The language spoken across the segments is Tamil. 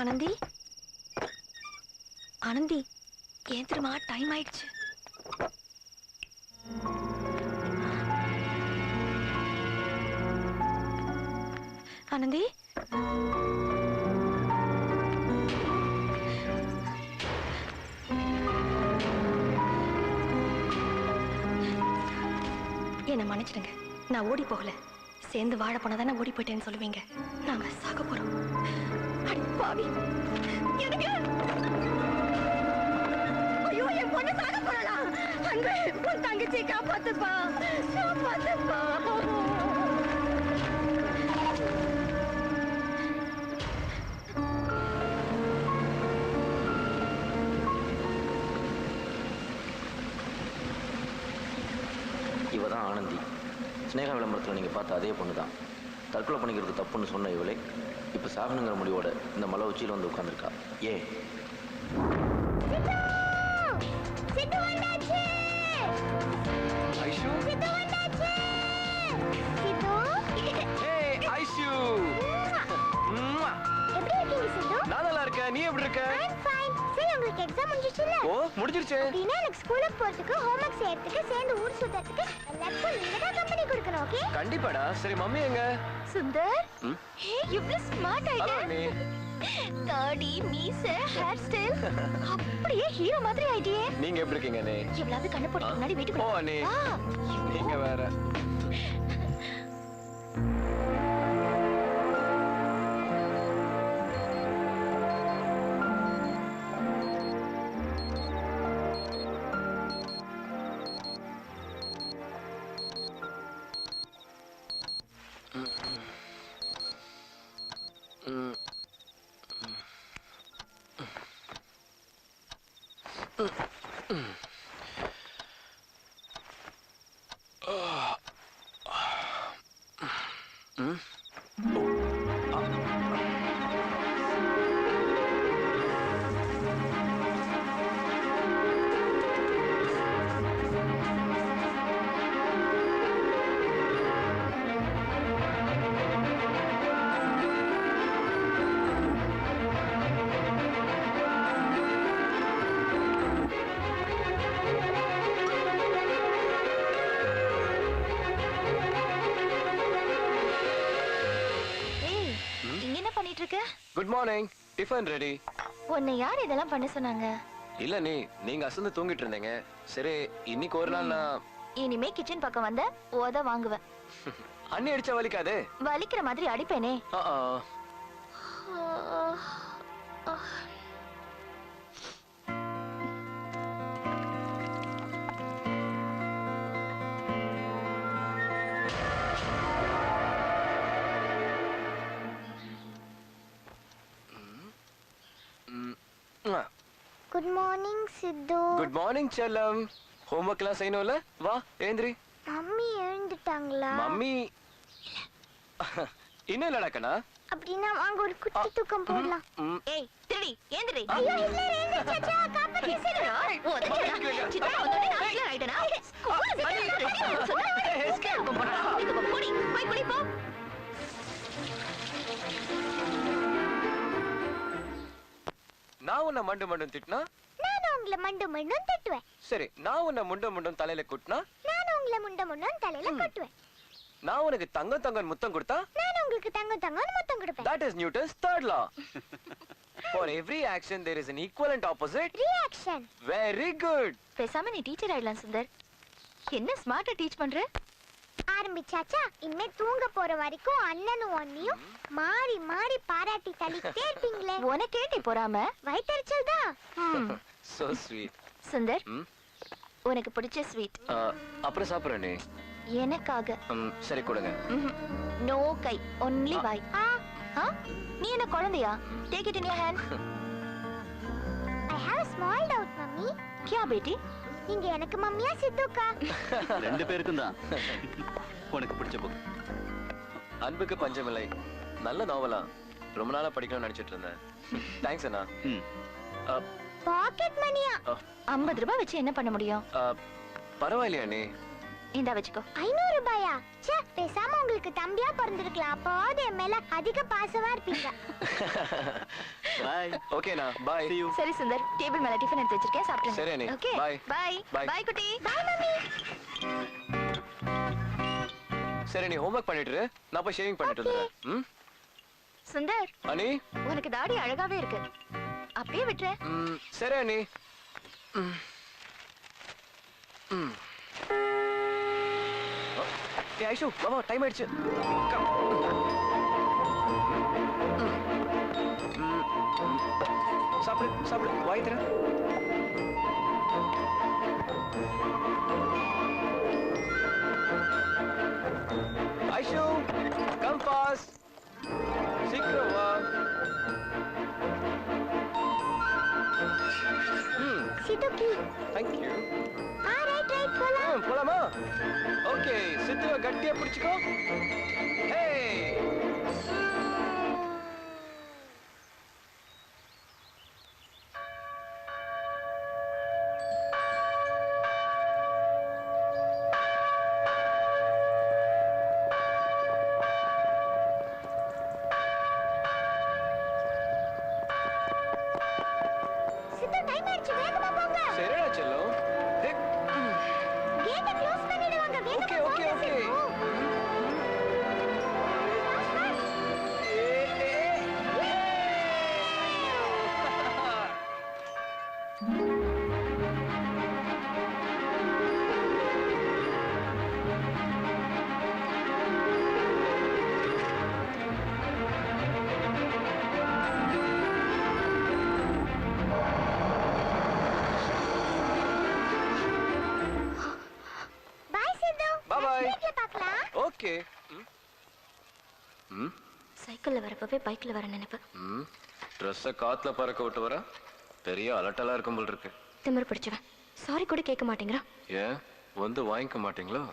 ஆனந்தி ஆனந்தி ஏன் தெரியுமா டைம் ஆயிடுச்சு. ஆனந்தி என்ன மன்னிச்சிடுங்க, நான் ஓடி போகல. சேர்ந்து வாழ போனதானே ஓடி போயிட்டேன்னு சொல்லுவீங்க. நாங்க சாக போறோம். அடி பாவி, எனக்கு ஐயோ என் பொண்ணு சாக போறா. அன்பே உன் தங்கச்சி காப்பாத்துப்பா, காப்பாத்துப்பா. இவதான் ஆனந்தி. ஸ்னேகா விளம்பரத்தில் நீங்கள் பார்த்த அதே பொண்ணு தான். தற்கொலை பண்ணிக்கிறது தப்புன்னு சொன்ன இவளே இப்போ சாகணுங்கிற முடிவோட இந்த மலை உச்சியில் வந்து உட்காந்துருக்கா. ஏன் நல்லா இருக்க, நீ எப்படி இருக்க? உங்களுக்கு எக்ஸாம் முடிஞ்சிருச்சுல? ஓ முடிஞ்சிருச்சு. அப்படினா எனக்கு ஸ்கூலுக்கு போறதுக்கு ஹோம்வொர்க் செய்யறதுக்கு சேர்ந்து ஊர் சுத்தறதுக்கு எல்லாத்துக்கும் நீங்க தான் கம்பெனி கொடுக்கணும். ஓகே? கண்டிப்பாடா. சரி மம்மி எங்க? சுந்தர் ஹே இவ்ளோ ஸ்மார்ட் ஆயிட்டே. தாடி மீச ஹேர் ஸ்டைல் அப்படியே ஹீரோ மாதிரி ஆயிட்டியே. நீங்க எப்படி இருக்கீங்க அண்ணே? எவ்வளவு கண்ணு போட்டு முன்னாடி வெயிட் பண்ணு. ஓ அண்ணே நீங்க வேற. Good morning. Tiffin ready. உன்னை யார் இதெல்லாம் பண்ண சொன்னாங்க? இல்ல நீங்க அசந்து தூங்கிட்டு இருந்தீங்க. சரி இன்னைக்கு ஒரு நாள் நான் இனிமே கிச்சன் பக்கம் வந்த ஓத வாங்குவேன். அண்ணி அடிச்சா வலிக்காதே? வலிக்கிற மாதிரி அடிப்பேனே. Good morning Sidhu. Good morning செல்லம். ஹோம்வொர்க் கிளாஸ் செய்யணும்ல? வா ஏந்திரி. மம்மி எழுந்துட்டாங்களா? மம்மி இன்னும் இல்லடா கண்ணா. அப்படினா வாங்க ஒரு குட்டி தூக்கம் போடலாம். ஏய் திருடி ஏந்திரி. ஐயோ இல்ல ஏந்திரி சச்சா காப்பாத்தி சேரா. ஓதடா சித்தா வந்தோனே நான் ஆயிட்டனா. சொன்னா எஸ்கேப் போடா. இதுக்கு போடி போய் குடி போ. நான் உன்னை மண்டு மண்டும் திட்டினா நான் உங்களை மண்டு மண்டும் திட்டுவேன். சரி நான் உன்னை முண்ட முண்டம் தலையில குட்டினா நான் உங்களை முண்ட முண்டம் தலையில கொட்டுவேன். நான் உனக்கு தங்கம் தங்கம் முத்தம் கொடுத்தா நான் உங்களுக்கு தங்கம் தங்கம் முத்தம் கொடுப்பேன். That is Newton's third law. For every action there is an equal and opposite reaction. Very good. பேசாம நீ டீச்சர் ஆயிடலாம் சுந்தர். என்ன ஸ்மார்ட்டா டீச் பண்ற? ஆரம்பிச்சாச்சா? இனிமே தூங்க போற வரைக்கும் அண்ணனும் அண்ணியும் மாறி மாறி பாராட்டி தள்ளிட்டே இருப்பீங்களே. உனக்கு ஏண்டி போறாம? வயித்தெரிச்சல் தான். So sweet. சுந்தர் உனக்கு பிடிச்ச ஸ்வீட் அப்புறம் சாப்பிடுறேனே. எனக்காக சரி கொடுங்க. நோ கை only வாய். நீ என்ன குழந்தையா? Take it in your hand. I have a small doubt mummy. क्या बेटी? நீங்க எனக்கு மம்மியா சித்துக்கா? ரெண்டு பேருக்கும் தான். உனக்கு பிடிச்ச புக் அன்புக்கு பஞ்சமில்லை. நல்ல நாவலா ரொம்ப நாளா படிக்கணும்னு நினைச்சிட்டு இருந்தேன். தேங்க்ஸ் அண்ணா. பாக்கெட் மணியா? 50 ரூபாய் வச்சு என்ன பண்ண முடியும்? பரவாயில்லையா நீ? இந்தா வச்சுக்கோ. 500 ரூபாயா? ச்சே பேசாம உங்களுக்கு தம்பியா பிறந்திருக்கலாம். அப்போது என் மேல அதிக பாசமா இருப்பீங்க. பாய். ஓகேண்ணா பாய். சரி சுந்தர், டேபிள் மேல டிஃபன் எடுத்து வச்சிருக்கேன், சாப்பிடுங்க. சரி அண்ணி. Okay Bye. Bye. Bye. Bye குட்டி. Bye mummy. சரி நீ ஹோம்வொர்க் பண்ணிட்டு இரு. நான் போய் ஷேவிங் பண்ணிட்டு வந்துடுறேன். ம் சுந்தர், அனி. உனக்கு தாடி அழகாவே இருக்கு, அப்படியே விட்டுற. சரி அனி. ம் ம் ஏய் ஐஷு, மாமா டைம் ஆயிடுச்சு. Come. சாப்பிடு சாப்பிடு, வாய் தர. Aishu, come fast. சீக்கிரம் வா. சிட்டுக்கி. Thank you. ரைட் போலாம். போலாமா? ஓகே, சித்துவ கட்டியா பிடிச்சுக்கோ. ஹே. சித்து, டைம் ஆயிடுச்சு, வேகமா போங்க. சரிடா செல்லம். கேட்ட க்ளோஸ் பண்ணிடுவாங்க, வேகமா ஓகே போங்க. Okay okay. Bye Sidhu. Bye bye. வீட்ல பார்க்கலாம். ஓகே. ம் சைக்கிள்ல வரப்பவே பைக்ல வர நினைப்பு. ம் ட்ரெஸ்ஸை காத்துல பறக்க விட்டு வர பெரிய அலட்டலா இருக்கும் போல் இருக்கு. திமிரு பிடிச்சவன், சாரி கூட கேட்க மாட்டேங்கிறான். ஏன் வந்து வாங்கிக்க மாட்டீங்களோ?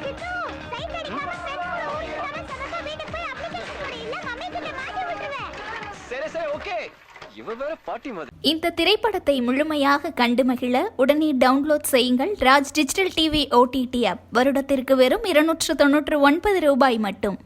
சித்து, சைட் அடிக்காம ஃப்ரெண்ட்ஸ் கூட ஓடிடாம சமத்தா வீட்டுக்கு போய் அப்ளிகேஷன் கொடு, இல்ல மம்மி கிட்ட மாட்டி விட்டுருவேன். சரி சரி ஓகே. இவ வேற பாட்டி மாதிரி. இந்த திரைப்படத்தை முழுமையாக கண்டு மகிழ உடனே டவுன்லோட் செய்யுங்கள் Raj digital TV OTT app. வருடத்திற்கு வெறும் 299 ரூபாய் மட்டும்.